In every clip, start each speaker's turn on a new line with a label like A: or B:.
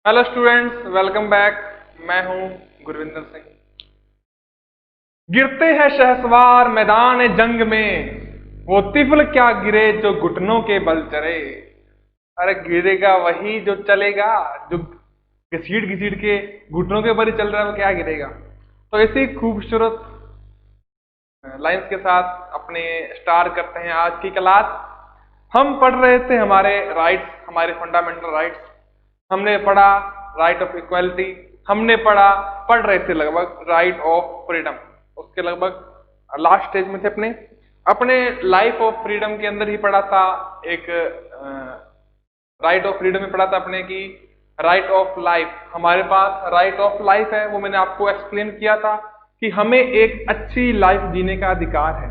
A: Hello students, welcome back. मैं हूं गुरविंदर सिंह। गिरते हैं शहसवार मैदान जंग में, वो तिफल क्या गिरे जो घुटनों के बल चले। अरे गिरेगा वही जो चलेगा, जो घसीट घसीट के घुटनों के बल ही चल रहा है वो क्या गिरेगा। तो ऐसी खूबसूरत लाइंस के साथ अपने स्टार्ट करते हैं आज की क्लास। हम पढ़ रहे थे हमारे राइट्स, हमारे फंडामेंटल राइट्स। हमने पढ़ा राइट ऑफ इक्वालिटी, हमने पढ़ रहे थे लगभग राइट ऑफ फ्रीडम। उसके लगभग लास्ट स्टेज में थे अपने अपने लाइफ ऑफ फ्रीडम के अंदर ही पढ़ा था। एक राइट ऑफ फ्रीडम में पढ़ा था अपने की राइट ऑफ लाइफ। हमारे पास राइट ऑफ लाइफ है, वो मैंने आपको एक्सप्लेन किया था कि हमें एक अच्छी लाइफ जीने का अधिकार है।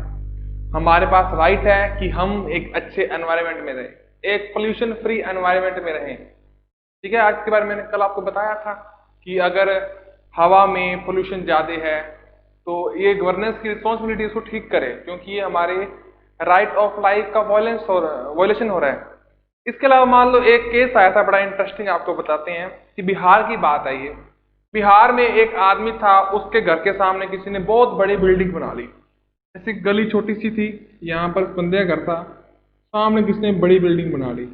A: हमारे पास राइट है कि हम एक अच्छे एनवायरनमेंट में रहें, एक पोल्यूशन फ्री एनवायरनमेंट में रहें। ठीक है, आज के बारे में मैंने कल आपको बताया था कि अगर हवा में पोल्यूशन ज्यादा है तो ये गवर्नेंस की रिस्पॉन्सिबिलिटी इसको ठीक करे, क्योंकि ये हमारे राइट ऑफ लाइफ का वायलेशन हो रहा है। इसके अलावा मान लो एक केस आया था बड़ा इंटरेस्टिंग, आपको बताते हैं कि बिहार की बात आई है। बिहार में एक आदमी था, उसके घर के सामने किसी ने बहुत बड़ी बिल्डिंग बना ली। ऐसी गली छोटी सी थी, यहाँ पर बंदे का घर था, सामने किसी ने बड़ी बिल्डिंग बना ली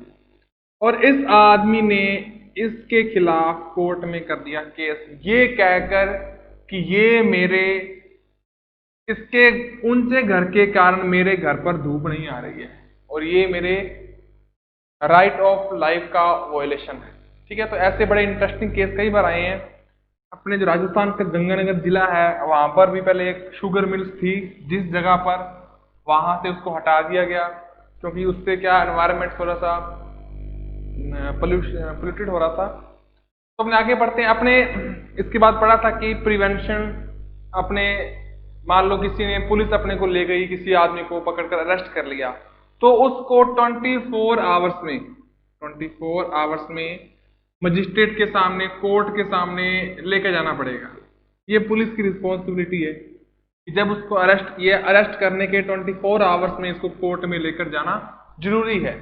A: और इस आदमी ने इसके खिलाफ कोर्ट में कर दिया केस, ये कहकर कि ये मेरे इसके ऊंचे घर के कारण मेरे घर पर धूप नहीं आ रही है और ये मेरे राइट ऑफ लाइफ का वायलेशन है। ठीक है, तो ऐसे बड़े इंटरेस्टिंग केस कई बार आए हैं। अपने जो राजस्थान का गंगानगर जिला है, वहां पर भी पहले एक शुगर मिल्स थी, जिस जगह पर वहां से उसको हटा दिया गया क्योंकि उससे क्या एनवायरनमेंट थोड़ा सा पोल्यूटेड हो रहा था। तो अपने आगे बढ़ते हैं। अपने इसके बाद पढ़ा था कि प्रिवेंशन, अपने मान लो किसी ने पुलिस अपने को ले गई, किसी आदमी को पकड़कर अरेस्ट कर लिया, तो उसको 24 आवर्स में मजिस्ट्रेट के सामने, कोर्ट के सामने लेकर जाना पड़ेगा। ये पुलिस की रिस्पॉन्सिबिलिटी है कि जब उसको अरेस्ट किया, अरेस्ट करने के 24 आवर्स में इसको कोर्ट में लेकर जाना जरूरी है।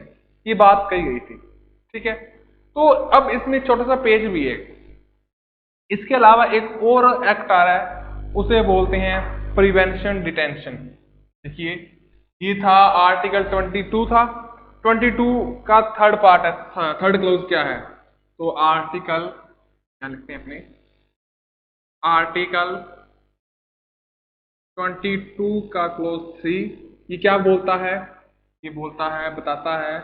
A: ये बात कही गई थी। ठीक है, तो अब इसमें छोटा सा पेज भी है। इसके अलावा एक और एक्ट आ रहा है, उसे बोलते हैं प्रिवेंशन डिटेंशन। देखिए, ये था आर्टिकल 22 था। 22 का थर्ड पार्ट है, थर्ड क्लोज क्या है, तो आर्टिकल क्या लिखते हैं अपने, आर्टिकल 22 का क्लोज 3 ये क्या बोलता है, ये बोलता है, बताता है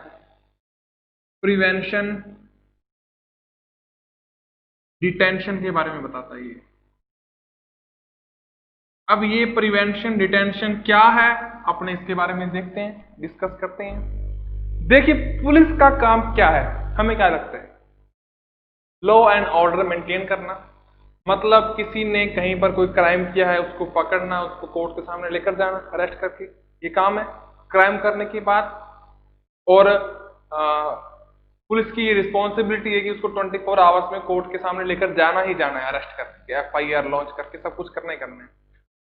A: प्रिवेंशन डिटेंशन के बारे में बताता है ये। अब ये प्रिवेंशन डिटेंशन क्या है, अपने इसके बारे में देखते हैं, डिस्कस करते हैं। देखिए, पुलिस का काम क्या है, हमें क्या लगता है, लॉ एंड ऑर्डर मेंटेन करना। मतलब किसी ने कहीं पर कोई क्राइम किया है, उसको पकड़ना, उसको कोर्ट के सामने लेकर जाना अरेस्ट करके, ये काम है क्राइम करने के बाद। और पुलिस की ये रिस्पॉन्सिबिलिटी है कि उसको 24 आवर्स में कोर्ट के सामने लेकर जाना ही जाना है, अरेस्ट करके, FIR लॉन्च करके सब कुछ करना ही करना है।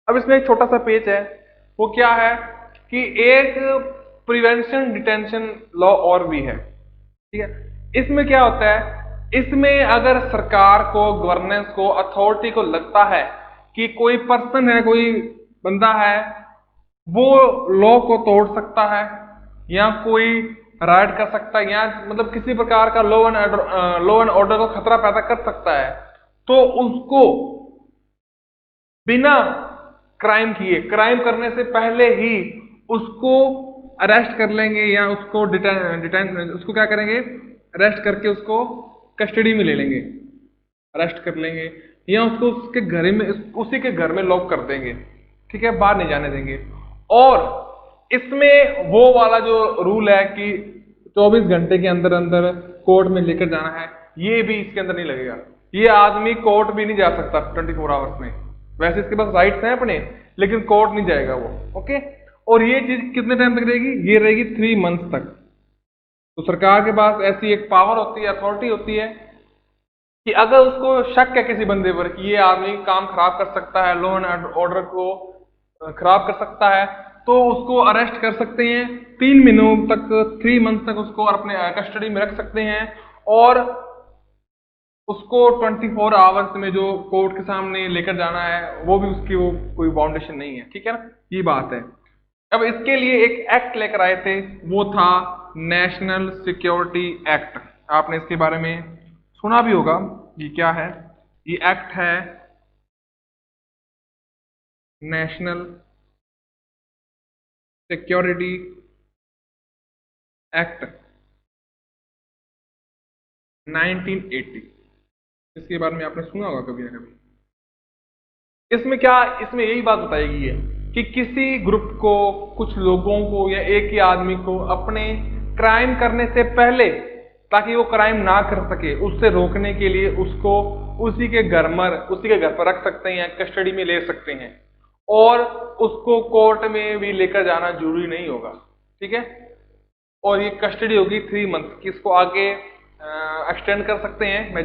A: अब इसमें एक छोटा सा पेज है, वो क्या है कि एक प्रिवेंशन डिटेंशन लॉ और भी है। ठीक है, इसमें क्या होता है, इसमें अगर सरकार को, गवर्नेंस को, अथॉरिटी को लगता है कि कोई पर्सन है, कोई बंदा है, वो लॉ को तोड़ सकता है या कोई राइट कर सकता है या मतलब किसी प्रकार का लॉ एंड ऑर्डर को खतरा पैदा कर सकता है, तो उसको बिना क्राइम किए, क्राइम करने से पहले ही उसको अरेस्ट कर लेंगे या उसको उसको क्या करेंगे, अरेस्ट करके उसको कस्टडी में ले लेंगे, अरेस्ट कर लेंगे या उसको उसके घर में, उसी के घर में लॉक कर देंगे। ठीक है, बाहर नहीं जाने देंगे। और इसमें वो वाला जो रूल है कि 24 घंटे के अंदर अंदर कोर्ट में लेकर जाना है, ये भी इसके अंदर नहीं लगेगा। ये आदमी कोर्ट भी नहीं जा सकता 24 आवर्स में। वैसे इसके पास राइट्स हैं अपने, लेकिन कोर्ट नहीं जाएगा वो। ओके, और ये चीज कितने टाइम तक रहेगी, ये रहेगी 3 मंथ्स तक। तो सरकार के पास ऐसी एक पावर होती है, अथॉरिटी होती है कि अगर उसको शक है किसी बंदे पर कि ये आदमी काम खराब कर सकता है, लॉ एंड ऑर्डर को खराब कर सकता है, तो उसको अरेस्ट कर सकते हैं 3 महीनों तक, 3 मंथ तक उसको अपने कस्टडी में रख सकते हैं। और उसको 24 आवर्स में जो कोर्ट के सामने लेकर जाना है वो भी उसकी वो कोई बाउंडेशन नहीं है, ठीक है ना, ये बात है। अब इसके लिए एक एक्ट लेकर आए थे, वो था नेशनल सिक्योरिटी एक्ट। आपने इसके बारे में सुना भी होगा, ये क्या है? ये एक्ट है नेशनल सिक्योरिटी एक्ट 1980। इसके बारे में आपने सुना होगा कभी ना कभी। इसमें क्या, इसमें यही बात बताई गई है कि किसी ग्रुप को, कुछ लोगों को या एक ही आदमी को अपने क्राइम करने से पहले, ताकि वो क्राइम ना कर सके, उससे रोकने के लिए उसको उसी के घर पर रख सकते हैं या कस्टडी में ले सकते हैं, और उसको कोर्ट में भी लेकर जाना जरूरी नहीं होगा, ठीक है। और ये कस्टडी होगी 3 मंथ की, इसको आगे एक्सटेंड कर सकते हैं मैं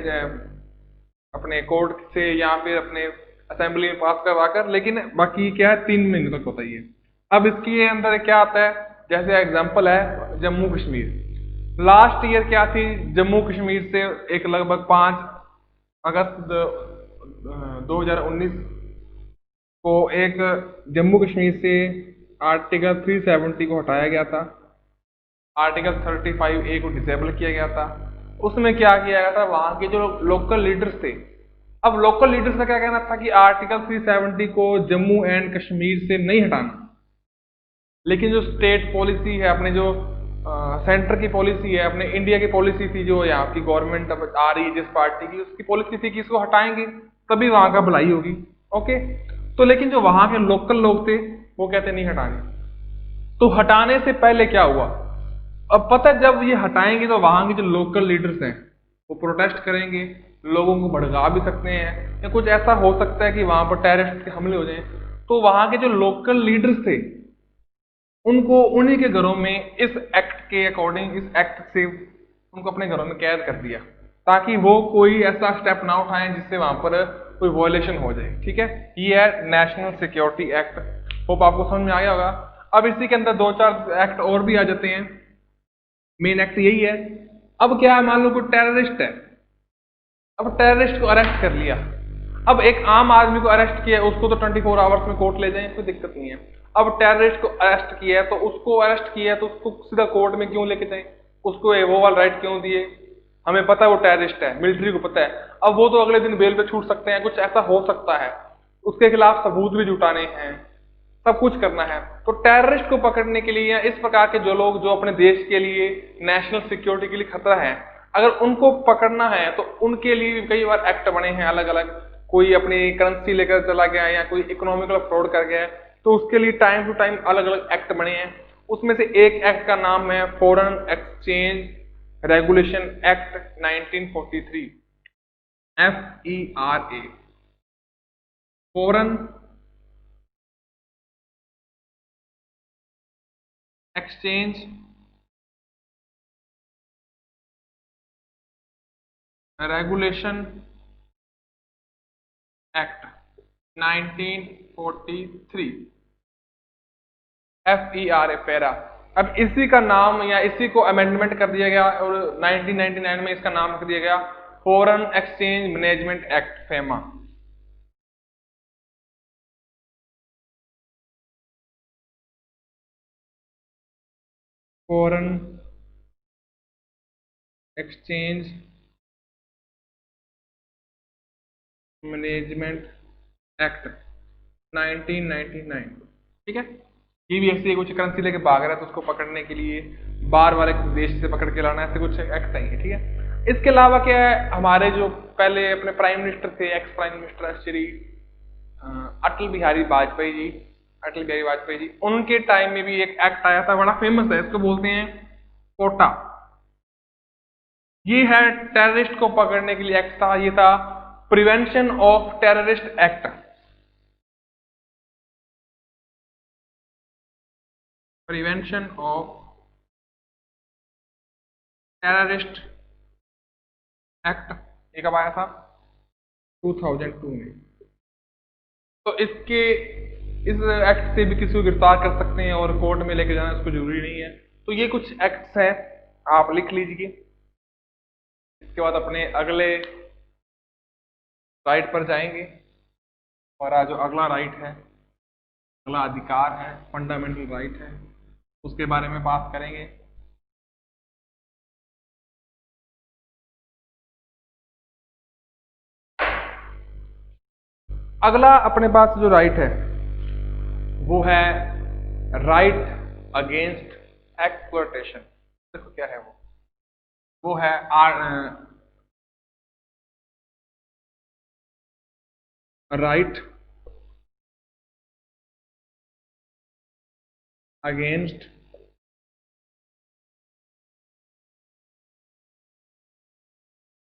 A: अपने कोर्ट से या फिर अपने असेंबली में पास करवाकर, लेकिन बाकी क्या है 3 महीने तक होता ही है। अब इसके अंदर क्या आता है, जैसे एग्जांपल है जम्मू कश्मीर। लास्ट ईयर क्या थी, जम्मू कश्मीर से एक लगभग 5 अगस्त 2019 को एक जम्मू कश्मीर से आर्टिकल 370 को हटाया गया था, आर्टिकल 35A को डिसेबल किया गया था। उसमें क्या किया गया था, वहां के जो लोकल लीडर्स थे, अब लोकल लीडर्स का क्या कहना था कि आर्टिकल 370 को जम्मू एंड कश्मीर से नहीं हटाना, लेकिन जो स्टेट पॉलिसी है, अपने जो सेंटर की पॉलिसी है, अपने इंडिया की पॉलिसी थी, जो यहाँ की गवर्नमेंट अब आ रही है जिस पार्टी की, उसकी पॉलिसी थी कि इसको हटाएंगे तभी वहां का भलाई होगी, ओके। तो लेकिन जो वहां के लोकल लोग थे वो कहते नहीं हटाने। तो हटाने से पहले क्या हुआ, अब पता है जब ये हटाएंगे तो वहां के जो लोकल लीडर्स हैं वो प्रोटेस्ट करेंगे, लोगों को भड़का भी सकते हैं, या कुछ ऐसा हो सकता है कि वहां पर टेररिस्ट के हमले हो जाएं। तो वहां के जो लोकल लीडर्स थे उनको उन्हीं के घरों में इस एक्ट के अकॉर्डिंग, इस एक्ट से उनको अपने घरों में कैद कर दिया, ताकि वो कोई ऐसा स्टेप ना उठाएं जिससे वहां पर कोई वॉयलेशन हो जाए, ठीक है। ये है नेशनल सिक्योरिटी एक्ट। होप आपको समझ में आ गया होगा। अब इसी के अंदर 2-4 एक्ट और भी आ जाते हैं, मेन एक्ट यही है। अब क्या है, मान लो कोई टेररिस्ट है, अब टेररिस्ट को अरेस्ट कर लिया। अब एक आम आदमी को अरेस्ट किया, उसको तो 24 आवर्स में कोर्ट ले जाएं, कोई दिक्कत नहीं है। अब टेररिस्ट को अरेस्ट किया है, तो उसको सीधा कोर्ट में क्यों लेके जाएं, उसको वो वाला राइट क्यों दिए? हमें पता है वो टेररिस्ट है, मिलिट्री को पता है। अब वो तो अगले दिन बेल पे छूट सकते हैं, कुछ ऐसा हो सकता है, उसके खिलाफ सबूत भी जुटाने हैं, सब कुछ करना है। तो टेररिस्ट को पकड़ने के लिए या इस प्रकार के जो लोग जो अपने देश के लिए, नेशनल सिक्योरिटी के लिए खतरा है, अगर उनको पकड़ना है तो उनके लिए भी कई बार एक्ट बने हैं अलग अलग। कोई अपनी करेंसी लेकर चला गया या कोई इकोनॉमिकल फ्रॉड कर गया है, तो उसके लिए टाइम टू टाइम अलग अलग एक्ट बने हैं। उसमें से एक एक्ट का नाम है foreign exchange regulation act 1943, FERA, foreign exchange regulation act 1943, FERA, para. अब इसी का नाम या इसी को अमेंडमेंट कर दिया गया और 1999 में इसका नाम कर दिया गया foreign exchange management act, FEMA. Foreign exchange management act 1999, ठीक है। ये भी ऐसी कुछ करेंसी लेके भाग रहा है तो उसको पकड़ने के लिए बार बार एक देश से पकड़ के लाना, ऐसे कुछ एक्ट नहीं है, ठीक है। इसके अलावा क्या है, हमारे जो पहले अपने प्राइम मिनिस्टर थे, ex prime minister Shri Atal Bihari Vajpayee ji, उनके टाइम में भी एक एक्ट आया था, बड़ा फेमस है, इसको बोलते हैं कोटा। ये है टेररिस्ट को पकड़ने के लिए एक्ट था, ये था prevention of terrorist act. Prevention of terrorist act, ये कब आया था? 2002 में। तो इस एक्ट से भी किसी को गिरफ्तार कर सकते हैं और कोर्ट में लेके जाना उसको जरूरी नहीं है। तो ये कुछ एक्ट्स हैं, आप लिख लीजिए। इसके बाद अपने अगले राइट पर जाएंगे और आज जो अगला राइट है, अगला अधिकार है, फंडामेंटल राइट है, उसके बारे में बात करेंगे। अगला अपने पास जो राइट है वो है राइट अगेंस्ट एक्सप्लॉयटेशन। देखो क्या है वो है राइट अगेंस्ट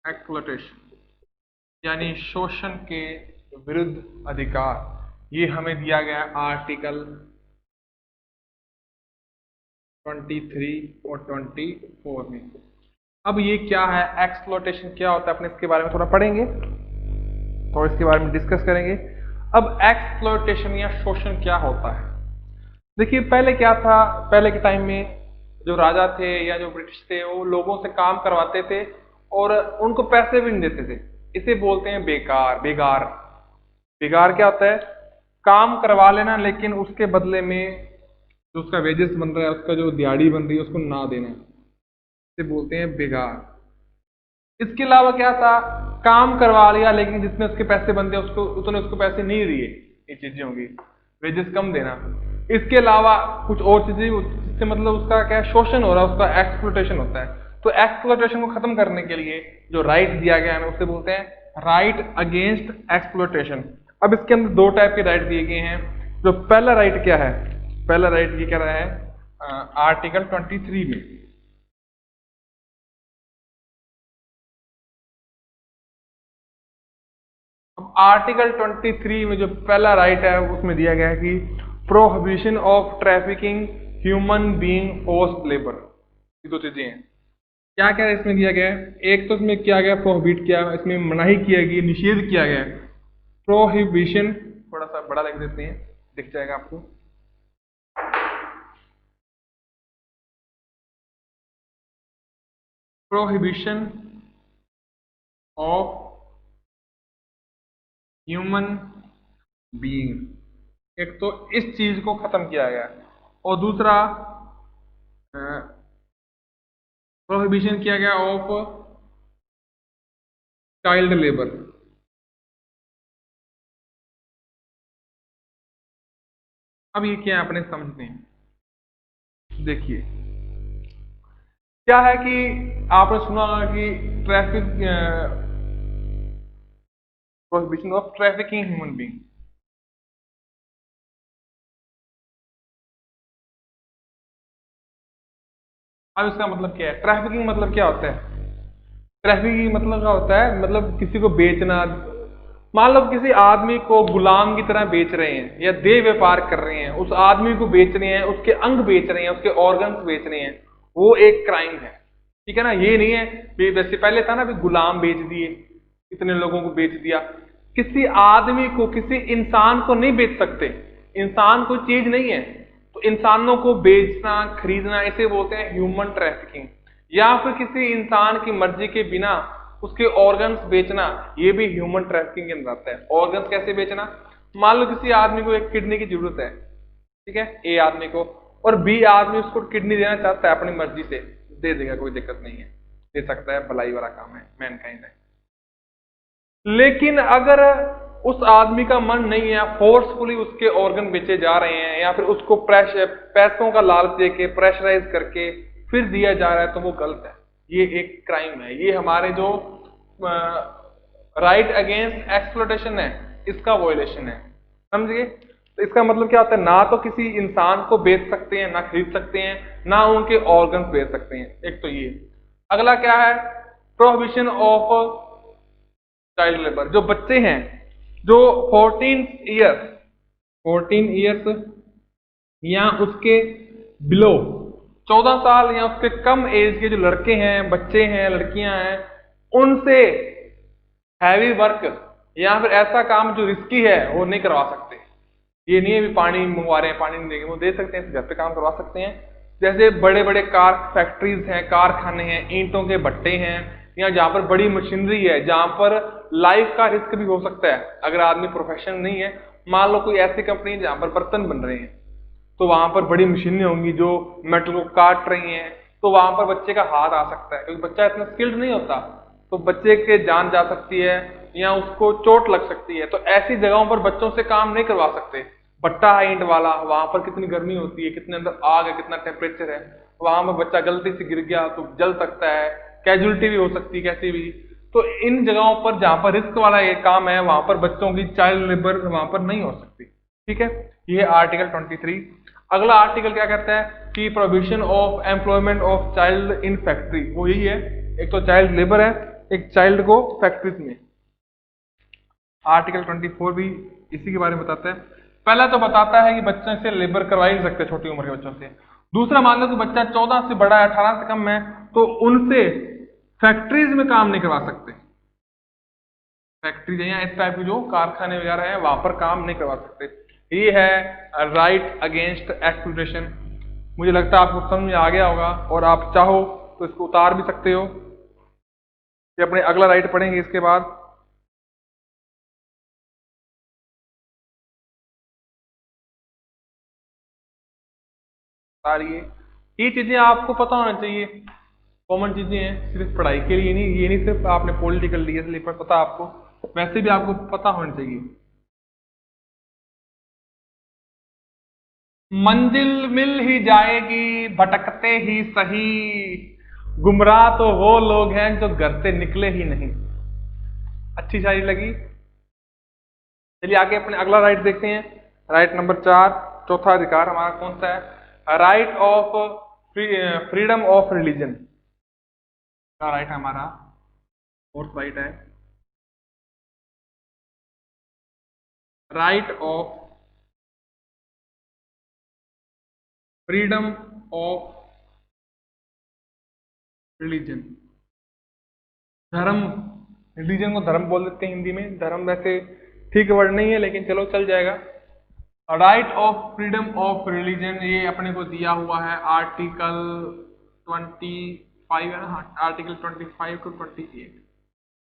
A: एक्सप्लॉयटेशन, यानी शोषण के विरुद्ध अधिकार। ये हमें दिया गया आर्टिकल 23 और 24 में। अब ये क्या है, एक्सप्लॉयटेशन क्या होता है, अपने इसके बारे में थोड़ा पढ़ेंगे, तो इसके बारे में डिस्कस करेंगे। अब एक्सप्लॉयटेशन या शोषण क्या होता है? देखिए पहले क्या था, पहले के टाइम में जो राजा थे या जो ब्रिटिश थे वो लोगों से काम करवाते थे और उनको पैसे भी नहीं देते थे। इसे बोलते हैं बेकार, बेगार। बेगार क्या होता है? काम करवा लेना लेकिन उसके बदले में जो उसका वेजेस बन रहा है, उसका जो दिहाड़ी बन रही है उसको ना देना, इसे बोलते हैं बेगार। इसके अलावा क्या था, काम करवा लिया लेकिन जितने उसके पैसे बनते हैं उसको उतने उसको पैसे नहीं दिए, ये चीजें होंगी, वेजेस कम देना। इसके अलावा कुछ और चीजें, जिससे मतलब उसका क्या शोषण हो रहा है, उसका एक्सप्लॉयटेशन होता है। तो एक्सप्लॉयटेशन को खत्म करने के लिए जो राइट दिया गया है उसे बोलते हैं राइट अगेंस्ट एक्सप्लॉयटेशन। अब इसके अंदर दो टाइप के राइट दिए गए हैं। जो पहला राइट क्या है, पहला राइट ये कह रहा है आर्टिकल 23 में, अब आर्टिकल 23 में जो पहला राइट है उसमें दिया गया है कि prohibition of trafficking human being forced labour. ये दो चीजें हैं। क्या क्या इसमें दिया गया है? एक तो इसमें किया गया प्रोहिबिट किया, इसमें मनाही किया गई, निषेध किया गया। प्रोहिबिशन थोड़ा सा बड़ा लिख देते हैं, दिख जाएगा आपको। प्रोहिबिशन ऑफ ह्यूमन बीइंग, एक तो इस चीज को खत्म किया गया और दूसरा प्रोहिबिशन किया गया ऑफ चाइल्ड लेबर। अब ये क्या अपने समझते हैं। देखिए क्या है कि आपने सुना होगा कि traffic prohibition of trafficking human being. अब इसका मतलब क्या है? ट्रैफिकिंग मतलब क्या होता है? ट्रैफिकिंग मतलब क्या होता है, मतलब किसी को बेचना। मान लो किसी आदमी को गुलाम की तरह बेच रहे हैं या देह व्यापार कर रहे हैं, उस आदमी को बेच रहे हैं, उसके अंग बेच रहे हैं, उसके ऑर्गन्स बेच रहे हैं, वो एक क्राइम है। ठीक है ना? ये नहीं है वैसे पहले था ना भी गुलाम बेच दिए, इतने लोगों को बेच दिया। किसी आदमी को, किसी इंसान को नहीं बेच सकते। इंसान कोई चीज नहीं है, तो इंसानों को बेचना, खरीदना, इसे बोलते हैं ह्यूमन ट्रैफिकिंग। या फिर किसी इंसान की मर्जी के बिना उसके ऑर्गन्स बेचना, ये भी ह्यूमन ट्रैफिकिंग के अंदर आता है। ऑर्गन्स कैसे बेचना? मान लो किसी आदमी को एक किडनी की जरूरत है, ठीक है, ए आदमी को, और बी आदमी उसको किडनी देना चाहता है अपनी मर्जी से, दे देगा, कोई दिक्कत नहीं है, दे सकता है, भलाई वाला काम है, मैनकाइंड है। लेकिन अगर उस आदमी का मन नहीं है, फोर्सफुली उसके ऑर्गन बेचे जा रहे हैं या फिर उसको पैसों का लालच देके प्रेशराइज करके फिर दिया जा रहा है, तो वो गलत है, ये एक क्राइम है। ये हमारे जो राइट अगेंस्ट एक्सप्लॉयटेशन है, इसका वॉयलेशन है। समझिए? तो इसका मतलब क्या होता है? ना तो किसी इंसान को बेच सकते हैं, ना खरीद सकते हैं, ना उनके ऑर्गन्स बेच सकते हैं। एक तो ये। अगला क्या है? Prohibition of child labour. जो बच्चे हैं, जो 14 ईयर्स या उसके बिलो, 14 साल या उसके कम एज के जो लड़के हैं, बच्चे हैं, लड़कियां हैं, उनसे हैवी वर्क या फिर ऐसा काम जो रिस्की है वो नहीं करवा सकते। ये नहीं है भी पानी मंगवा रहे हैं, पानी नहीं देंगे, वो दे सकते हैं, घर पे काम करवा सकते हैं। जैसे बड़े बड़े कार फैक्ट्रीज हैं, कारखाने हैं, ईंटों के भट्टे हैं, या जहां पर बड़ी मशीनरी है, जहां पर लाइफ का रिस्क भी हो सकता है। अगर आदमी प्रोफेशन नहीं है, मान लो कोई ऐसी कंपनी है जहां पर बर्तन बन रहे हैं, तो वहां पर बड़ी मशीनें होंगी जो मेटल को काट रही हैं, तो वहां पर बच्चे का हाथ आ सकता है, क्योंकि बच्चा इतना स्किल्ड नहीं होता, तो बच्चे के जान जा सकती है या उसको चोट लग सकती है। तो ऐसी जगहों पर बच्चों से काम नहीं करवा सकते। भट्टा है ईंट वाला, वहां पर कितनी गर्मी होती है, कितने अंदर आग है, कितना टेम्परेचर है, वहां पर बच्चा गलती से गिर गया तो जल सकता है, कैजुअलिटी भी हो सकती है कैसी भी। तो इन जगहों पर जहां पर रिस्क वाला ये काम है, वहां पर बच्चों की चाइल्ड लेबर वहां पर नहीं हो सकती। ठीक है, ये आर्टिकल 23। अगला आर्टिकल क्या कहता है कि provision of employment of child in factory, वो यही है, एक तो चाइल्ड लेबर है, एक चाइल्ड को फैक्ट्रीज में। आर्टिकल 24 भी इसी के बारे में बताता है। पहला तो बताता है कि बच्चों से लेबर करवा ही सकते छोटी उम्र के बच्चों से। दूसरा, मान लो कि बच्चा 14 से बड़ा है, 18 से कम है, तो उनसे फैक्ट्रीज में काम नहीं करवा सकते। फैक्ट्रीज या इस टाइप की जो कारखाने वगैरह है, वहां पर काम नहीं करवा सकते। ये है राइट अगेंस्ट एक्सप्लॉयटेशन। मुझे लगता है आपको समझ में आ गया होगा, और आप चाहो तो इसको उतार भी सकते हो। ये अपने अगला राइट पढ़ेंगे इसके बाद। ये चीजें आपको पता होना चाहिए, कॉमन चीजें हैं, सिर्फ पढ़ाई के लिए नहीं, ये नहीं सिर्फ आपने पॉलिटिकल लिया इसलिए पता आपको, वैसे भी आपको पता होना चाहिए। मंजिल मिल ही जाएगी भटकते ही सही, गुमराह तो वो लोग हैं जो घर से निकले ही नहीं। अच्छी शायरी लगी। चलिए आगे अपने अगला राइट देखते हैं। राइट नंबर 4, चौथा अधिकार हमारा कौन सा है? Right of freedom of religion का राइट हमारा फोर्थ राइट है। Right of freedom of religion. धर्म, रिलीजन को धर्म बोल देते हैं हिंदी में, धर्म वैसे ठीक वर्ड नहीं है लेकिन चलो चल जाएगा। Right of freedom of religion ये अपने को दिया हुआ है आर्टिकल 25 है ना, आर्टिकल 25 to 28,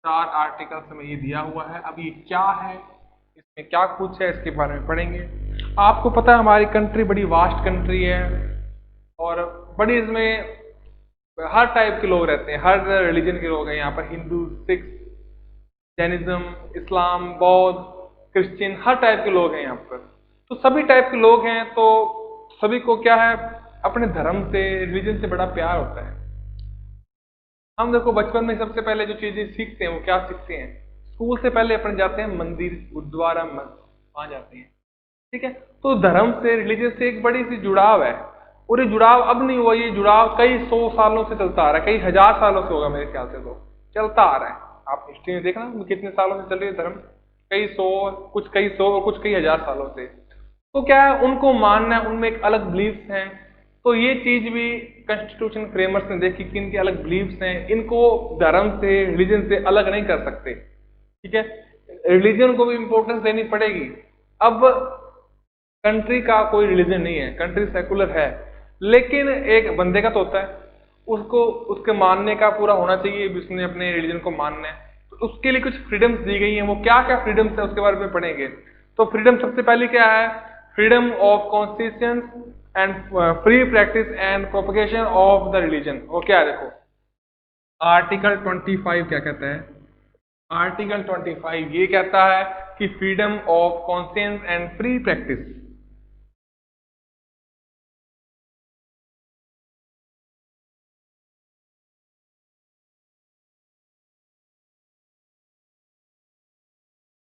A: 4 आर्टिकल्स में ये दिया हुआ है। अब ये क्या है, इसमें क्या कुछ है, इसके बारे में पढ़ेंगे। आपको पता है हमारी कंट्री बड़ी वास्ट कंट्री है, और बड़ी इसमें हर टाइप के लोग रहते हैं, हर रिलीजन के लोग हैं यहाँ पर, हिंदू, सिख, जैनिज्म, इस्लाम, बौद्ध, क्रिश्चियन, हर टाइप के लोग हैं यहाँ पर। तो सभी टाइप के लोग हैं, तो सभी को क्या है, अपने धर्म से, रिलीजन से बड़ा प्यार होता है। हम देखो बचपन में सबसे पहले जो चीजें सीखते हैं वो क्या सीखते हैं, स्कूल से पहले अपन जाते हैं मंदिर, गुरुद्वारा, वहां जाते हैं। ठीक है, तो धर्म से, रिलीजन से एक बड़ी सी जुड़ाव है, और ये जुड़ाव अब नहीं हुआ, ये जुड़ाव कई 100 सालों से चलता आ रहा है, कई हजार सालों से होगा मेरे ख्याल से, तो चलता आ रहा है। आप हिस्ट्री में देखना कितने सालों से चल रही है धर्म, कई 100, कुछ कई 100 और कुछ कई हजार सालों से। तो क्या है, उनको मानना है, उनमें एक अलग बिलीफ्स हैं। तो ये चीज भी कॉन्स्टिट्यूशन फ्रेमर्स ने देखी कि इनके अलग बिलीफ्स हैं, इनको धर्म से, रिलीजन से अलग नहीं कर सकते। ठीक है, रिलीजन को भी इंपॉर्टेंस देनी पड़ेगी। अब कंट्री का कोई रिलीजन नहीं है, कंट्री सेकुलर है, लेकिन एक बंदे का तो होता है, उसको उसके मानने का पूरा होना चाहिए, उसने अपने रिलीजन को मानना है, तो उसके लिए कुछ फ्रीडम्स दी गई हैं। वो क्या क्या फ्रीडम्स है उसके बारे में पढ़ेंगे। तो फ्रीडम सबसे पहले क्या है, freedom of constitution and free practice and propagation of the religion. वो क्या है, देखो आर्टिकल 25 क्या कहता है। आर्टिकल 25 ये कहता है कि freedom of conscience and free practice,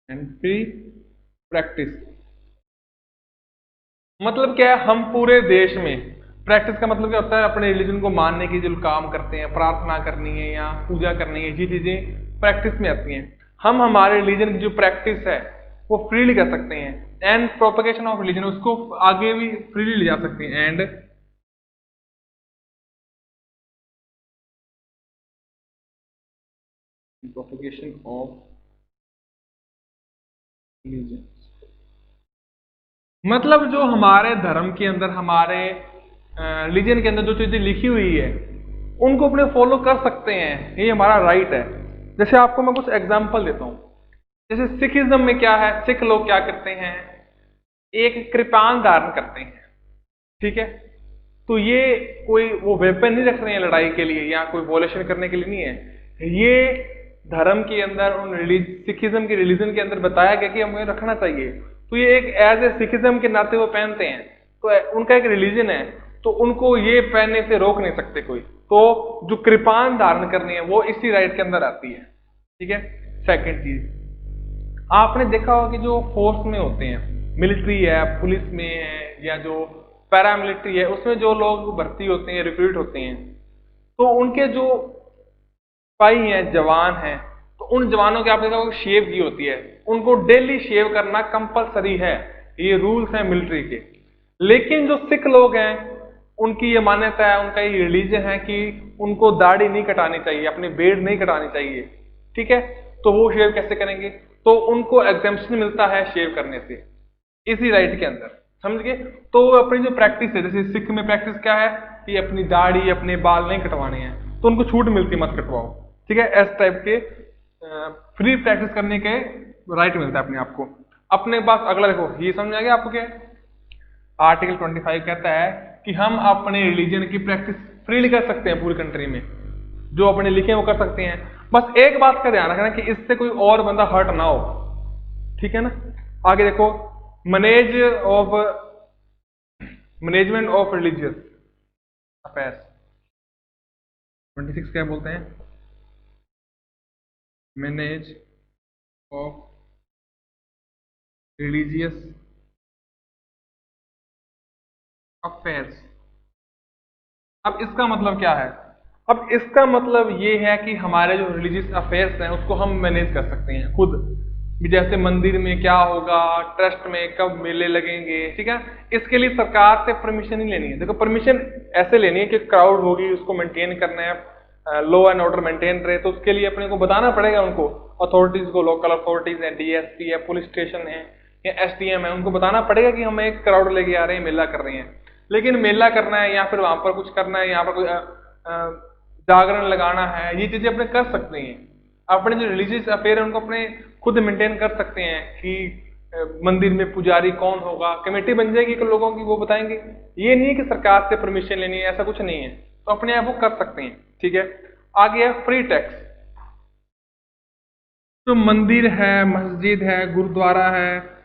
A: and free practice मतलब क्या है, हम पूरे देश में, प्रैक्टिस का मतलब क्या होता है, अपने रिलीजन को मानने की जो काम करते हैं, प्रार्थना करनी है या पूजा करनी है, ये चीजें प्रैक्टिस में आती हैं। हम हमारे रिलीजन की जो प्रैक्टिस है वो फ्रीली कर सकते हैं, एंड प्रोपगेशन ऑफ रिलीजन, उसको आगे भी फ्रीली ले जा सकते हैं, एंड प्रोपगेशन ऑफ रिलीजन मतलब जो हमारे धर्म के अंदर, हमारे रिलीजन के अंदर जो चीजें लिखी हुई है उनको अपने फॉलो कर सकते हैं, ये हमारा राइट है। जैसे आपको मैं कुछ एग्जाम्पल देता हूँ। जैसे सिखिज्म में क्या है, सिख लोग क्या करते हैं, एक कृपान धारण करते हैं, ठीक है। तो ये कोई वो वेपन नहीं रख रहे हैं लड़ाई के लिए या कोई वॉलेशन करने के लिए नहीं है, ये धर्म के अंदर उन सिखिज्म के रिलीजन के अंदर बताया गया कि हमें रखना चाहिए। तो ये एक एज ए सिखिज्म के नाते वो पहनते हैं, तो उनका एक रिलीजन है, तो उनको ये पहनने से रोक नहीं सकते कोई। तो जो कृपान धारण करनी है वो इसी राइट के अंदर आती है, ठीक है। सेकंड चीज, आपने देखा होगा कि जो फोर्स में होते हैं, मिलिट्री है, पुलिस में है, या जो पैरामिलिट्री है, उसमें जो लोग भर्ती होते हैं, रिक्रूट होते हैं, तो उनके जो सिपाही हैं, जवान हैं, तो उन जवानों की आपने देखा होगा शेव की होती है, उनको डेली शेव करना कंपलसरी है, ये रूल्स हैं मिलिट्री के। लेकिन जो सिख लोग हैं, उनकी ये मान्यता है, उनका ये रिलीजन है कि उनको दाढ़ी नहीं कटानी चाहिए, अपनी बेड़ नहीं कटानी चाहिए, ठीक है। तो वो शेव कैसे करेंगे, तो उनको एग्जेम्पशन मिलता है शेव करने से इसी राइट के अंदर, समझ गए। तो अपनी जो प्रैक्टिस है, जैसे सिख में प्रैक्टिस क्या है कि अपनी दाढ़ी, अपने बाल नहीं कटवाने हैं, तो उनको छूट मिलती, मत कटवाओ, ठीक है। इस टाइप के फ्री प्रैक्टिस करने के राइट मिलता है अपने आप को। अपने पास अगला देखो, ये समझ आ गया आपको क्या है? आर्टिकल 25 कहता है कि हम अपने रिलीजन की प्रैक्टिस फ्रीली कर सकते हैं पूरी कंट्री में, जो अपने लिखे वो कर सकते हैं। बस एक बात का ध्यान रखना कि इससे कोई और बंदा हर्ट ना हो, ठीक है ना। आगे देखो, मैनेजमेंट ऑफ रिलीजियस अफेयर्स 26 क्या बोलते हैं, मैनेज ऑफ रिलीजियस अफेयर्स। अब इसका मतलब क्या है? अब इसका मतलब ये है कि हमारे जो रिलीजियस अफेयर्स हैं उसको हम मैनेज कर सकते हैं खुद भी, जैसे मंदिर में क्या होगा, ट्रस्ट में कब मेले लगेंगे, ठीक है। इसके लिए सरकार से परमिशन नहीं लेनी है। देखो, परमिशन ऐसे लेनी है कि क्राउड होगी, उसको मेंटेन करना है, लॉ एंड ऑर्डर मेंटेन रहे, तो उसके लिए अपने को बताना पड़ेगा उनको, अथॉरिटीज को, लोकल अथॉरिटीज है, डीएसपी है, पुलिस स्टेशन है या एसडीएम है, उनको बताना पड़ेगा कि हम एक क्राउड लेके आ रहे हैं, मेला कर रहे हैं। लेकिन मेला करना है या फिर वहां पर कुछ करना है, यहाँ पर कोई जागरण लगाना है, ये चीजें अपने कर सकते हैं। अपने जो रिलीजियस अफेयर है उनको अपने खुद मेंटेन कर सकते हैं कि मंदिर में पुजारी कौन होगा, कमेटी बन जाएगी कि लोगों की, वो बताएंगे। ये नहीं है कि सरकार से परमिशन लेनी है, ऐसा कुछ नहीं है, तो अपने आप वो कर सकते हैं, ठीक है। आगे है फ्री टैक्स। जो मंदिर है, मस्जिद है, गुरुद्वारा है,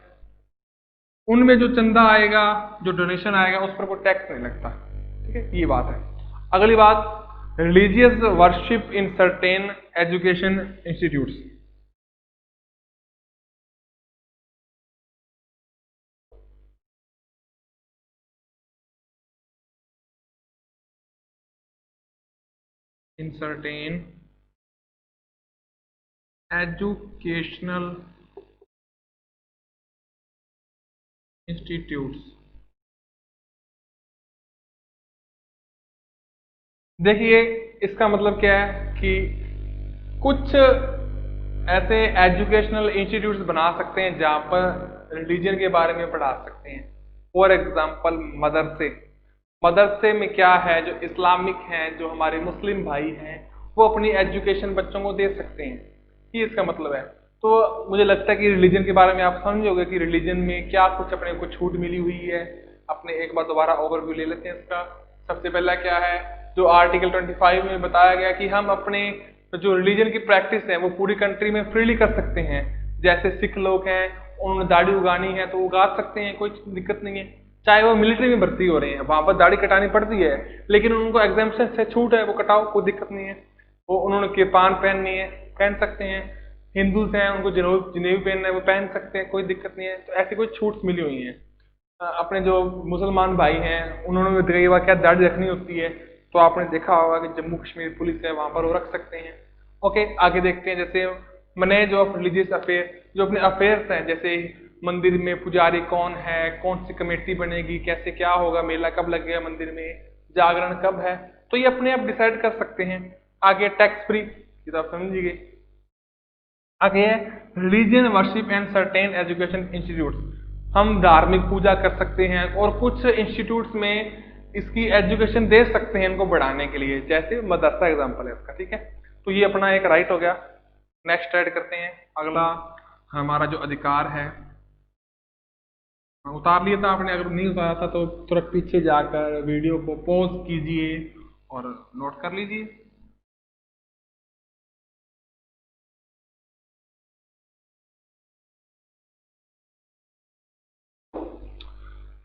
A: उनमें जो चंदा आएगा, जो डोनेशन आएगा, उस पर कोई टैक्स नहीं लगता, ठीक है। ये बात है। अगली बात, religious worship in certain education institutes. In certain educational institutes. देखिए, इसका मतलब क्या है कि कुछ ऐसे एजुकेशनल इंस्टीट्यूट्स बना सकते हैं जहां पर रिलीजन के बारे में पढ़ा सकते हैं। फॉर एग्जांपल, मदरसे में क्या है, जो इस्लामिक हैं, जो हमारे मुस्लिम भाई हैं, वो अपनी एजुकेशन बच्चों को दे सकते हैं, ये इसका मतलब है। तो मुझे लगता है कि रिलीजन के बारे में आप समझोगे कि रिलीजन में क्या कुछ अपने को छूट मिली हुई है। अपने एक बार दोबारा ओवरव्यू ले लेते हैं इसका। सबसे पहला क्या है, जो आर्टिकल 25 में बताया गया कि हम अपने जो रिलीजन की प्रैक्टिस है वो पूरी कंट्री में फ्रीली कर सकते हैं। जैसे सिख लोग हैं, उन्होंने दाढ़ी उगानी है तो उगा सकते हैं, कोई दिक्कत नहीं है। चाहे वो मिलिट्री में भर्ती हो रहे हैं, वहां पर दाढ़ी कटानी पड़ती है, लेकिन उनको एग्जाम्पशन से छूट है, वो कटाओ, कोई दिक्कत नहीं है। वो उन्होंने किरपान पहननी है, पहन सकते हैं। हिंदूज हैं, उनको जनेऊ पहनना है, वो पहन सकते हैं, कोई दिक्कत नहीं है। तो ऐसी कोई छूट मिली हुई है। अपने जो मुसलमान भाई हैं, उन्होंने कई बार क्या दाढ़ी रखनी होती है, तो आपने देखा होगा कि जम्मू कश्मीर पुलिस है, वहां पर वो रख सकते हैं। ओके, आगे देखते हैं। जैसे मैनेज ऑफ रिलीजियस अफेयर, जो अपने अफेयर्स हैं, जैसे मंदिर में पुजारी कौन है, कौन सी कमेटी बनेगी, कैसे क्या होगा, मेला कब लगेगा मंदिर में, जागरण कब है, तो ये अपने आप डिसाइड कर सकते हैं। आगे टैक्स फ्री, ये तो आप समझिए। आगे है religion worship and certain education institutes. हम धार्मिक पूजा कर सकते हैं और कुछ इंस्टीट्यूट्स में इसकी एजुकेशन दे सकते हैं इनको बढ़ाने के लिए, जैसे मदरसा एग्जाम्पल है इसका, ठीक है। तो ये अपना एक राइट हो गया। नेक्स्ट ऐड करते हैं। अगला हमारा जो अधिकार है, उतार लिया था आपने, अगर नहीं उतारा था तो तुरंत पीछे जाकर वीडियो को पॉज कीजिए और नोट कर लीजिए।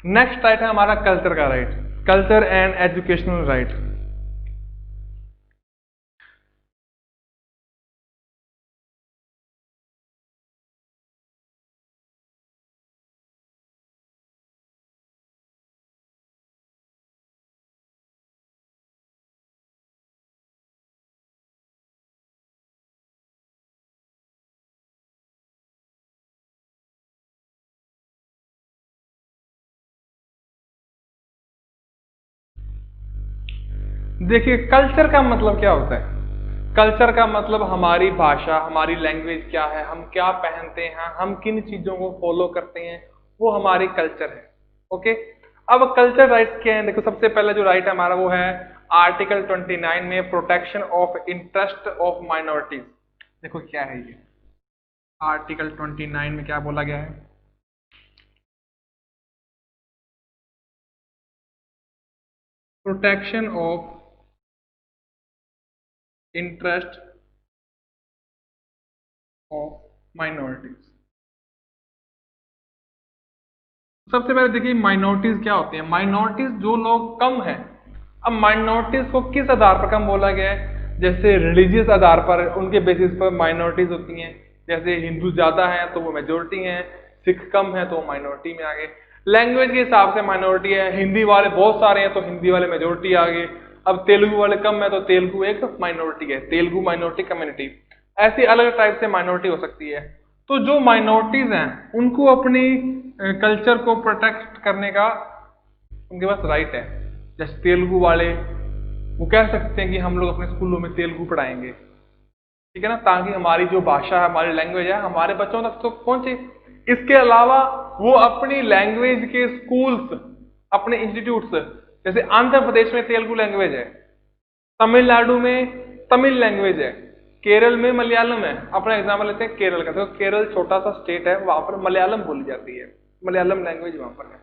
A: नेक्स्ट राइट है हमारा कल्चर का right, culture and educational right. देखिए कल्चर का मतलब क्या होता है? कल्चर का मतलब हमारी भाषा, हमारी लैंग्वेज क्या है, हम क्या पहनते हैं, हम किन चीजों को फॉलो करते हैं, वो हमारी कल्चर है। ओके, अब कल्चर राइट्स क्या है? देखो सबसे पहले जो राइट है हमारा वो है आर्टिकल 29 में protection of interest of minorities. देखो क्या है ये आर्टिकल 29 में क्या बोला गया है? Protection of interest of minorities. सबसे पहले देखिए माइनॉरिटीज क्या होती है। माइनॉरिटीज जो लोग कम हैं। अब माइनॉरिटीज को किस आधार पर कम बोला गया है? जैसे रिलीजियस आधार पर, उनके बेसिस पर माइनॉरिटीज होती हैं। जैसे हिंदू ज्यादा हैं तो वो मेजोरिटी हैं, सिख कम है तो माइनॉरिटी में आ गए। लैंग्वेज के हिसाब से माइनॉरिटी है, हिंदी वाले बहुत सारे हैं तो हिंदी वाले मेजोरिटी आ गए। अब तेलुगु वाले कम है तो तेलुगु एक माइनॉरिटी है, तेलुगु माइनॉरिटी कम्युनिटी। ऐसी अलग टाइप से माइनॉरिटी हो सकती है। तो जो माइनॉरिटीज हैं उनको अपनी कल्चर को प्रोटेक्ट करने का उनके पास राइट है। जैसे तेलुगु वाले वो कह सकते हैं कि हम लोग अपने स्कूलों में तेलुगु पढ़ाएंगे, ठीक है ना, ताकि हमारी जो भाषा है, हमारी लैंग्वेज है, हमारे बच्चों तक तो पहुंचे। इसके अलावा वो अपनी लैंग्वेज के स्कूल्स, अपने इंस्टीट्यूट्स, जैसे आंध्र प्रदेश में तेलुगु लैंग्वेज है, तमिलनाडु में तमिल लैंग्वेज है, केरल में मलयालम है। अपना एग्जाम्पल लेते हैं केरल का, तो केरल छोटा सा स्टेट है, वहां पर मलयालम बोली जाती है, मलयालम लैंग्वेज वहां पर है।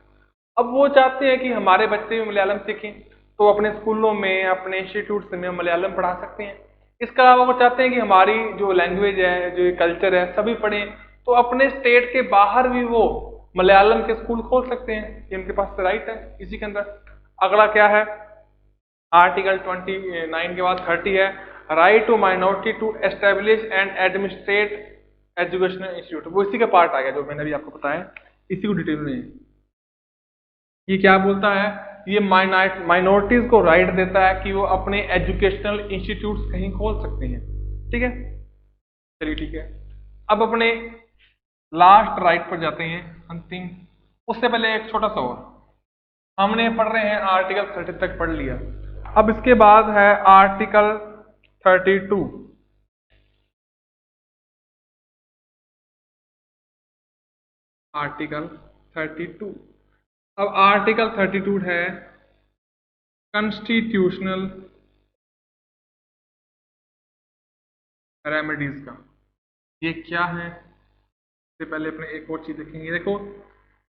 A: अब वो चाहते हैं कि हमारे बच्चे भी मलयालम सीखें, तो अपने स्कूलों में, अपने इंस्टीट्यूट्स में मलयालम पढ़ा सकते हैं। इसके अलावा वो चाहते हैं कि हमारी जो लैंग्वेज है, जो कल्चर है, सभी पढ़ें, तो अपने स्टेट के बाहर भी वो मलयालम के स्कूल खोल सकते हैं। ये उनके पास राइट है इसी के अंदर। अगला क्या है? आर्टिकल 29 के बाद 30 है right to minority to establish and administrate educational institute. वो इसी का पार्ट आ गया जो मैंने अभी आपको बताया, इसी को डिटेल में। ये क्या बोलता है? ये माइनॉरिटीज को राइट देता है कि वो अपने एजुकेशनल इंस्टीट्यूट्स कहीं खोल सकते हैं, ठीक है। चलिए ठीक है, अब अपने लास्ट राइट पर जाते हैं, अंतिम। उससे पहले एक छोटा सा और, हमने पढ़ रहे हैं आर्टिकल 30 तक पढ़ लिया। अब इसके बाद है आर्टिकल 32। आर्टिकल 32, अब आर्टिकल 32 है कॉन्स्टिट्यूशनल रेमेडीज का। ये क्या है? इससे पहले अपने एक और चीज देखेंगे। देखो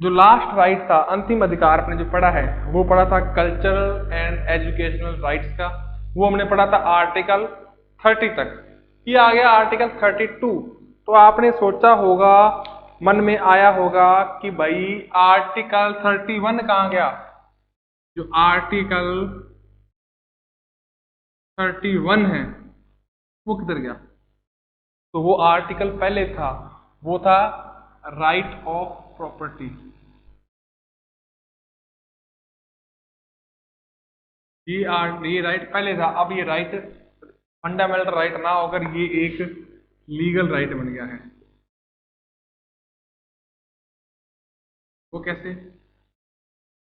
A: जो लास्ट राइट था, अंतिम अधिकार अपने जो पढ़ा है, वो पढ़ा था कल्चरल एंड एजुकेशनल राइट्स का। वो हमने पढ़ा था आर्टिकल 30 तक। ये आ गया आर्टिकल 32। तो आपने सोचा होगा, मन में आया होगा कि भाई आर्टिकल 31 कहाँ गया? जो आर्टिकल 31 है वो किधर गया? तो वो आर्टिकल पहले था, वो था राइट ऑफ प्रॉपर्टी। ये राइट पहले था, अब ये राइट फंडामेंटल राइट ना होकर ये एक लीगल राइट बन गया है। वो कैसे?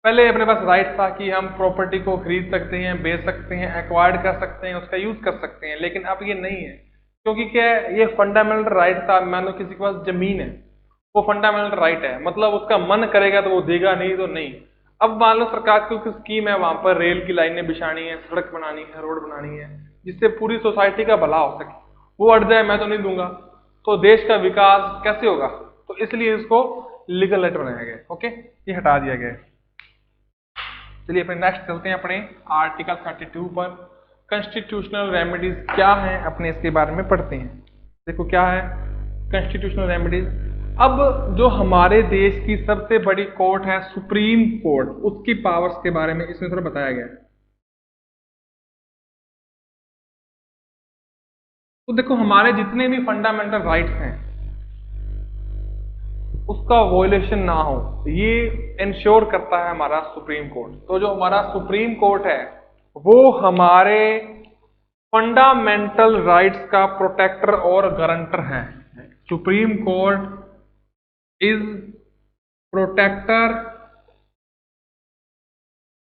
A: पहले अपने पास राइट था कि हम प्रॉपर्टी को खरीद सकते हैं, बेच सकते हैं, एक्वायर्ड कर सकते हैं, उसका यूज कर सकते हैं, लेकिन अब ये नहीं है। क्योंकि क्या है, ये फंडामेंटल राइट था। मान लो किसी के पास जमीन है, वो फंडामेंटल राइट है, मतलब उसका मन करेगा तो वो देगा, नहीं तो नहीं। अब मान लो सरकार की कोई स्कीम है, वहां पर रेल की लाइनें बिछानी है, सड़क बनानी है, रोड बनानी है, जिससे पूरी सोसाइटी का भला हो सके, वो अट जाए मैं तो नहीं दूंगा, तो देश का विकास कैसे होगा? तो इसलिए इसको लीगल राइट बनाया गया। ओके, ये हटा दिया गया। चलिए अपने नेक्स्ट चलते हैं अपने आर्टिकल 32 पर। कॉन्स्टिट्यूशनल रेमेडीज क्या है अपने इसके बारे में पढ़ते हैं। देखो क्या है कॉन्स्टिट्यूशनल रेमेडीज। अब जो हमारे देश की सबसे बड़ी कोर्ट है सुप्रीम कोर्ट, उसकी पावर्स के बारे में इसमें थोड़ा बताया गया है। तो देखो हमारे जितने भी फंडामेंटल राइट्स हैं उसका वॉयलेशन ना हो, ये इंश्योर करता है हमारा सुप्रीम कोर्ट। तो जो हमारा सुप्रीम कोर्ट है वो हमारे फंडामेंटल राइट्स का प्रोटेक्टर और गारंटर है। Supreme Court is protector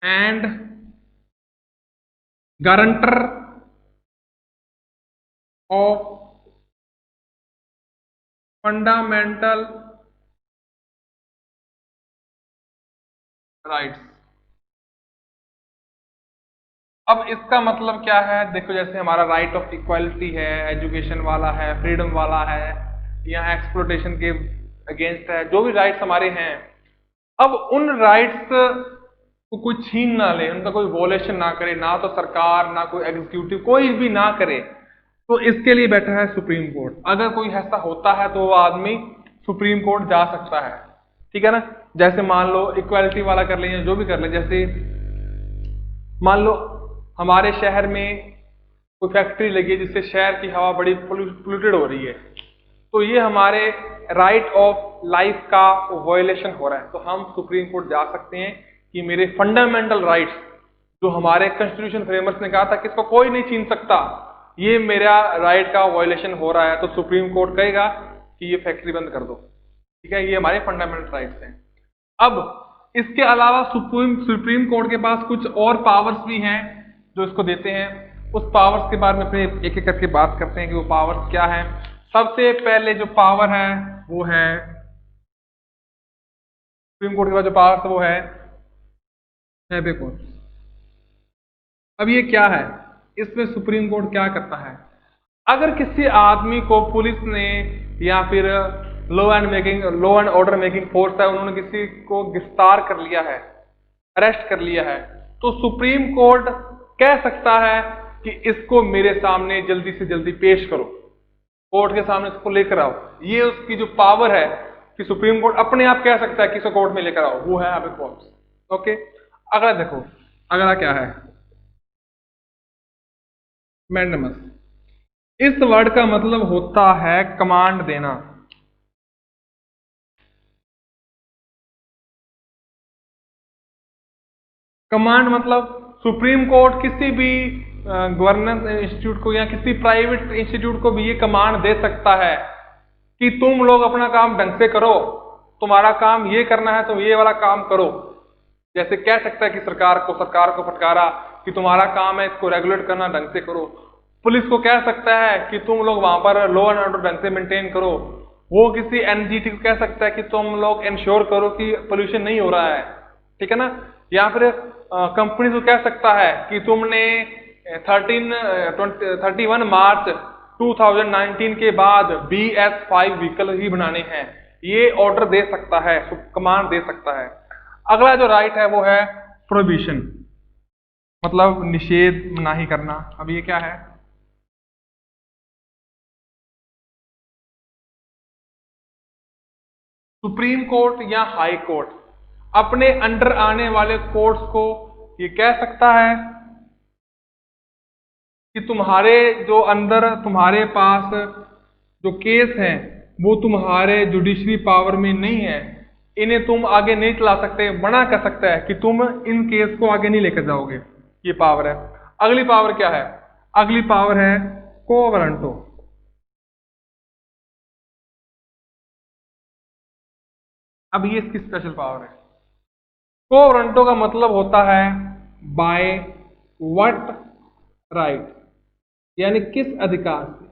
A: and guarantor of fundamental rights. अब इसका मतलब क्या है? देखो जैसे हमारा राइट ऑफ इक्वालिटी है, एजुकेशन वाला है, फ्रीडम वाला है, या एक्सप्लोटेशन के अगेंस्ट है, जो भी राइट्स हमारे हैं, अब उन राइट्स को कोई छीन ना ले, उनका कोई वॉयलेशन ना करे, ना तो सरकार ना कोई एग्जीक्यूटिव कोई भी ना करे, तो इसके लिए बैठा है सुप्रीम कोर्ट। अगर कोई ऐसा होता है तो वो आदमी सुप्रीम कोर्ट जा सकता है, ठीक है ना। जैसे मान लो इक्वालिटी वाला कर ले या जो भी कर ले, जैसे मान लो हमारे शहर में कोई फैक्ट्री लगी है जिससे शहर की हवा बड़ी पोल्यूटेड हो रही है, तो ये हमारे राइट ऑफ लाइफ का वायलेशन हो रहा है, तो हम सुप्रीम कोर्ट जा सकते हैं कि मेरे फंडामेंटल राइट्स जो हमारे कॉन्स्टिट्यूशन फ्रेमवर्क ने कहा था कि इसको कोई नहीं छीन सकता, ये मेरा राइट का वायलेशन हो रहा है, तो सुप्रीम कोर्ट कहेगा कि ये फैक्ट्री बंद कर दो, ठीक है। ये हमारे फंडामेंटल राइट्स हैं। अब इसके अलावा सुप्रीम कोर्ट के पास कुछ और पावर्स भी हैं जो इसको देते हैं। उस पावर्स के बारे में अपने एक एक करके बात करते हैं कि वो पावर्स क्या है। सबसे पहले जो पावर है वो है सुप्रीम कोर्ट के पास जो पावर्स है वो है हैबेस कोर्ट। अब ये क्या है? इसमें सुप्रीम कोर्ट क्या करता है? अगर किसी आदमी को पुलिस ने या फिर law and order making force है, उन्होंने किसी को गिरफ्तार कर लिया है, अरेस्ट कर लिया है, तो सुप्रीम कोर्ट कह सकता है कि इसको मेरे सामने जल्दी से जल्दी पेश करो, कोर्ट के सामने इसको लेकर आओ। ये उसकी जो पावर है कि सुप्रीम कोर्ट अपने आप कह सकता है कि इसको कोर्ट में लेकर आओ, वो है हैबेस कॉर्पस। ओके, अगला देखो, अगला क्या है? मैंडेमस। इस वर्ड का मतलब होता है कमांड देना। कमांड मतलब सुप्रीम कोर्ट किसी भी गवर्नेंस इंस्टीट्यूट को या किसी प्राइवेट इंस्टीट्यूट को भी ये कमांड दे सकता है कि तुम लोग अपना काम ढंग से करो, तुम्हारा काम ये करना है, तुम ये वाला काम करो। जैसे कह सकता है कि सरकार को फटकारा कि तुम्हारा काम है इसको रेगुलेट करना, ढंग से करो। पुलिस को कह सकता है कि तुम लोग वहां पर लॉ एंड ऑर्डर ढंग से मेंटेन करो। वो किसी एनजीटी को कह सकता है कि तुम लोग इंश्योर करो कि पोल्यूशन नहीं हो रहा है, ठीक है ना। या फिर कंपनी को कह सकता है कि तुमने 31 मार्च 2019 के बाद BS5 व्हीकल ही बनाने हैं। ये ऑर्डर दे सकता है, कमांड दे सकता है। अगला जो राइट है वो है प्रोहिबिशन, मतलब निषेध, मनाही करना। अब ये क्या है? सुप्रीम कोर्ट या हाई कोर्ट अपने अंडर आने वाले कोर्ट्स को ये कह सकता है कि तुम्हारे पास जो केस हैं वो तुम्हारे जुडिशरी पावर में नहीं है, इन्हें तुम आगे नहीं चला सकते, मना कर सकता है कि तुम इन केस को आगे नहीं लेकर जाओगे। ये पावर है। अगली पावर क्या है? अगली पावर है को वारंटो। अब ये इसकी स्पेशल पावर है। को वारंटो का मतलब होता है बाय व्हाट राइट, यानी किस अधिकार से।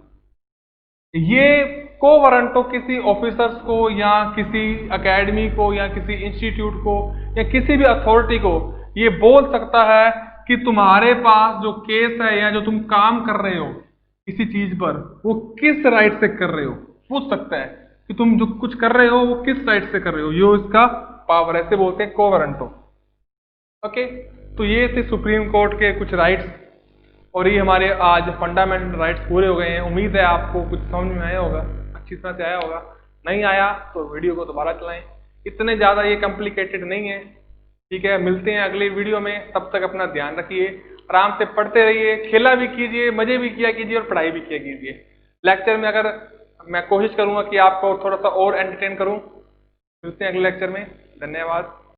A: ये को वारंटो किसी ऑफिसर्स को या किसी एकेडमी को या किसी इंस्टीट्यूट को या किसी भी अथॉरिटी को ये बोल सकता है कि तुम्हारे पास जो केस है या जो तुम काम कर रहे हो किसी चीज पर, वो किस राइट से कर रहे हो, पूछ सकता है कि तुम जो कुछ कर रहे हो वो किस राइट से कर रहे हो, यो इसका पावर, ऐसे बोलते हैं कोवरेंटो। ओके, तो ये थे सुप्रीम कोर्ट के कुछ राइट्स, और ये हमारे आज फंडामेंटल राइट्स पूरे हो गए हैं। उम्मीद है आपको कुछ समझ में आया होगा, अच्छी तरह से आया होगा। नहीं आया तो वीडियो को दोबारा चलाएं, इतने ज़्यादा ये कॉम्प्लिकेटेड नहीं है। ठीक है, मिलते हैं अगले वीडियो में, तब तक अपना ध्यान रखिए, आराम से पढ़ते रहिए, खेला भी कीजिए, मजे भी किया कीजिए और पढ़ाई भी किया कीजिए। लेक्चर में अगर मैं कोशिश करूंगा कि आपको थोड़ा सा और एंटरटेन करूं। मिलते हैं अगले लेक्चर में, धन्यवाद।